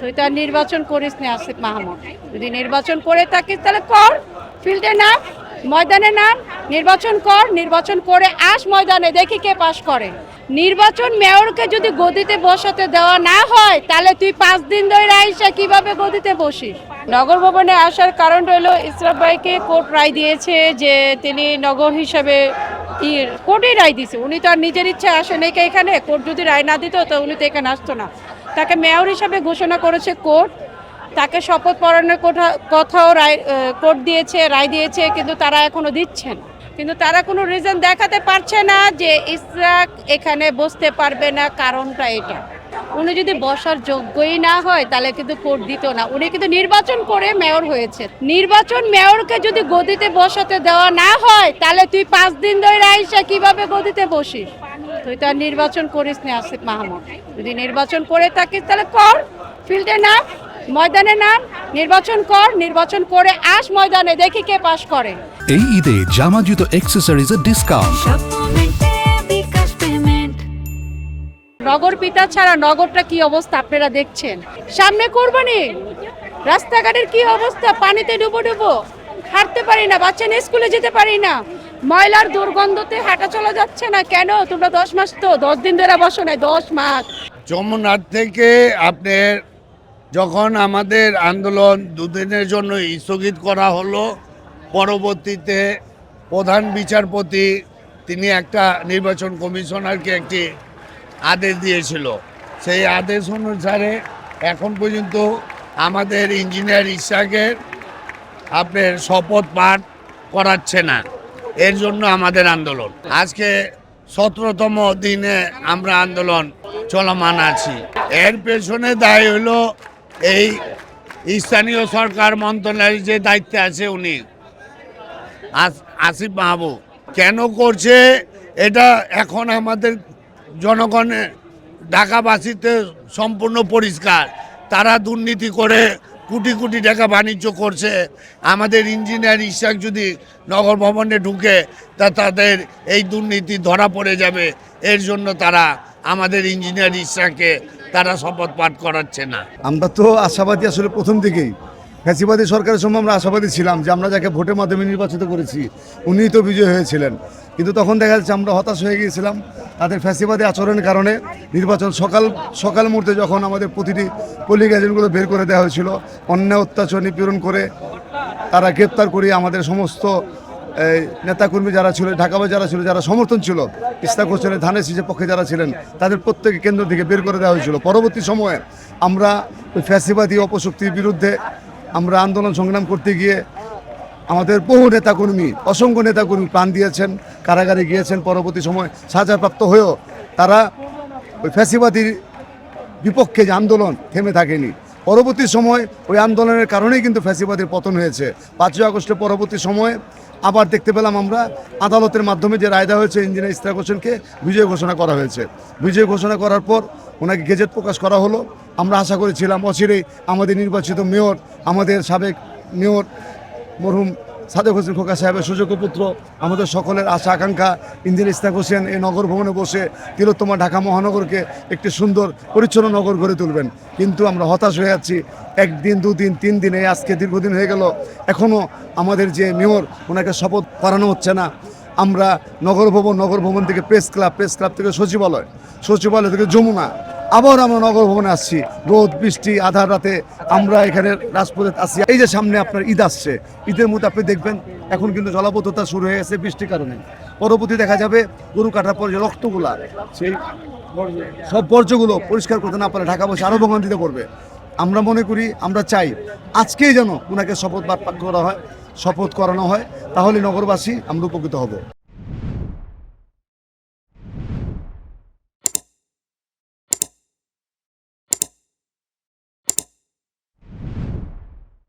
তুই তো আর নির্বাচন করিস না আসিফ মাহমুদ। যদি নির্বাচন করে থাকিস তাহলে কর, ফিল্ডে নাম, ময়দানে নাম, নির্বাচন কর, নির্বাচন করে আস ময়দানে, দেখি কে পাস করে। নির্বাচন মেয়রকে যদি গদিতে বসাতে দেওয়া না হয় তাহলে তুই 5 দিন ধরে আইসা কিভাবে গদিতে বসিস? নগর ভবনে আসার কারণ হলো ইসরাফ ভাইকে কোর্ট রায় দিয়েছে যে তিনি নগর হিসাবে কোর্টই রায় দিয়েছে, উনি তো আর নিজের ইচ্ছা আসেন এখানে। কোর্ট যদি রায় না দিত তো উনি তো এখানে আসতো না। তাকে মেয়র হিসাবে ঘোষণা করেছে কোর্ট, তাকে শপথ পড়ানোর কথাও কোর্ট দিয়েছে, রায় দিয়েছে, কিন্তু তারা এখনো দিচ্ছে না। কিন্তু তারা কোনো রিজন দেখাতে পারছে না যে ইসরাক এখানে বসতে পারবে না, কারণটা এটা। উনি যদি বসার যোগ্যই না হয় তাহলে কিন্তু কোর্ট দিত না। উনি কিন্তু নির্বাচন করে মেয়র হয়েছে। নির্বাচন মেয়রকে যদি গদিতে বসাতে দেওয়া না হয় তাহলে তুই 5 দিন ধরে আইসা কিভাবে গদিতে বসিস? তুই তো আর নির্বাচন করিস না আসিফ মাহমুদ। যদি নির্বাচন করে থাকিস তাহলে কর, ফিল্ডে নাম, ময়দানে নাম, নির্বাচন কর, নির্বাচন করে আস ময়দানে, দেখি কে পাস করে। এই ঈদে জামা জুতো অ্যাক্সেসরিজের ডিসকাউন্ট। নগর পিতা ছাড়া নগরটা কি অবস্থা আপনারা দেখছেন। সামনে কোরবানি, রাস্তাঘাটের কি অবস্থা, পানিতে ডুবো ডুবো, হাঁটতে পারি না, বাচ্চা নিয়ে স্কুলে যেতে পারি না, ময়লার দুর্গন্ধতে হাঁটা চলা যাচ্ছে না। কেন? তোমরা 10 মাস তো 10 দিন ধরে বসো নাই, 10 মাস। যমুনার থেকে আপনার যখন আমাদের আন্দোলন 2 দিনের জন্য স্থগিত করা হলো, পরবর্তীতে প্রধান বিচারপতি তিনি একটা নির্বাচন কমিশনারকে একটি আদেশ দিয়েছিল। সেই আদেশ অনুসারে এখন পর্যন্ত আমাদের ইঞ্জিনিয়ার ইশাকের আপনার শপথ পাঠ করাচ্ছে না। এর জন্য আমাদের আন্দোলন আজকে 17তম দিনে আমরা আন্দোলন চলমান আছি। এর পেছনে দায়ী হলো এই স্থানীয় সরকার মন্ত্রণালয়ের যে দায়িত্বে আছে উনি আসিফ মাহমুদ। কেন করছে এটা এখন আমাদের জনগণের, ঢাকাবাসীতে সম্পূর্ণ পরিষ্কার। তারা দুর্নীতি করে কোটি কোটি টাকা বাণিজ্য করছে। আমাদের ইঞ্জিনিয়ার ইশাক যদি নগর ভবনে ঢুকে তা তাদের এই দুর্নীতি ধরা পড়ে যাবে। এর জন্য তারা আমাদের ইঞ্জিনিয়ার ইশাককে তারা শপথ পাঠ করাচ্ছে না। আমরা তো আশাবাদী আসলে প্রথম থেকেই, ফ্যাসিবাদী সরকারের সময় আমরা আশাবাদী ছিলাম যে আমরা যাকে ভোটের মাধ্যমে নির্বাচিত করেছি উনিই তো বিজয় হয়েছিলেন। কিন্তু তখন দেখা যাচ্ছে আমরা হতাশ হয়ে গিয়েছিলাম তাদের ফ্যাসিবাদী আচরণের কারণে। নির্বাচন সকাল মুহূর্তে যখন আমাদের প্রতিটি পোলিং এজেন্টগুলো বের করে দেওয়া হয়েছিল, অন্যায় অত্যাচার নিপীড়ন করে তারা গ্রেপ্তার করে আমাদের সমস্ত নেতাকর্মী যারা ছিল, ঢাকাবাসী যারা ছিল, যারা সমর্থন ছিল ইশরাক হোসেনের ধানের শীষের পক্ষে যারা ছিলেন, তাদের প্রত্যেকে কেন্দ্র থেকে বের করে দেওয়া হয়েছিল। পরবর্তী সময়ে আমরা ওই ফ্যাসিবাদী অপশক্তির বিরুদ্ধে আমরা আন্দোলন সংগ্রাম করতে গিয়ে আমাদের বহু নেতাকর্মী, অসংখ্য নেতাকর্মী প্রাণ দিয়েছেন, কারাগারে গিয়েছেন। পরবর্তী সময় সাজাপ্রাপ্ত হয়েও তারা ওই ফ্যাসিবাদীর বিপক্ষে যে আন্দোলন থেমে থাকেনি। পরবর্তী সময় ওই আন্দোলনের কারণেই কিন্তু ফ্যাসিবাদীর পতন হয়েছে। 5ই আগস্টের পরবর্তী সময়ে আবার দেখতে পেলাম আমরা আদালতের মাধ্যমে যে রায় দেওয়া হয়েছে, ইঞ্জিনিয়ার ইশরাক হোসেনকে বিজয় ঘোষণা করা হয়েছে। বিজয় ঘোষণা করার পর ওনাকে গেজেট প্রকাশ করা হলো। আমরা আশা করেছিলাম অচিরেই আমাদের নির্বাচিত মেয়র, আমাদের সাবেক মেয়র মরহুম সাদেক হোসেন খোকা সাহেবের সুযোগ্য পুত্র, আমাদের সকলের আশা আকাঙ্ক্ষা ইঞ্জিনিয়ার ইশরাক হোসেন এই নগর ভবনে বসে তিলোত্তমা ঢাকা মহানগরকে একটি সুন্দর পরিচ্ছন্ন নগর গড়ে তুলবেন। কিন্তু আমরা হতাশ হয়ে যাচ্ছি। 1 দিন 2 দিন 3 দিন, এই আজকে দীর্ঘদিন হয়ে গেল, এখনও আমাদের যে মেয়র ওনাকে শপথ করানো হচ্ছে না। আমরা নগর ভবন থেকে প্রেস ক্লাব থেকে সচিবালয় থেকে যমুনা, আবার আমরা নগর ভবনে আসছি। রোদ বৃষ্টি আধার রাতে আমরা এখানে রাজপথে আসছি। এই যে সামনে আপনার ঈদ আসছে, ঈদের মধ্যে আপনি দেখবেন এখন কিন্তু জলাবদ্ধতা শুরু হয়ে গেছে বৃষ্টির কারণে। পরবর্তী দেখা যাবে গরু কাটার পর যে রক্তগুলা, সেই সব বর্জ্যগুলো পরিষ্কার করতে না পারে ঢাকাবাসী আরও ভোগান্তিতে পড়বে। আমরা মনে করি, আমরা চাই আজকেই যেন ওনাকে শপথ করানো হয়, তাহলে নগরবাসী আমরা উপকৃত হব।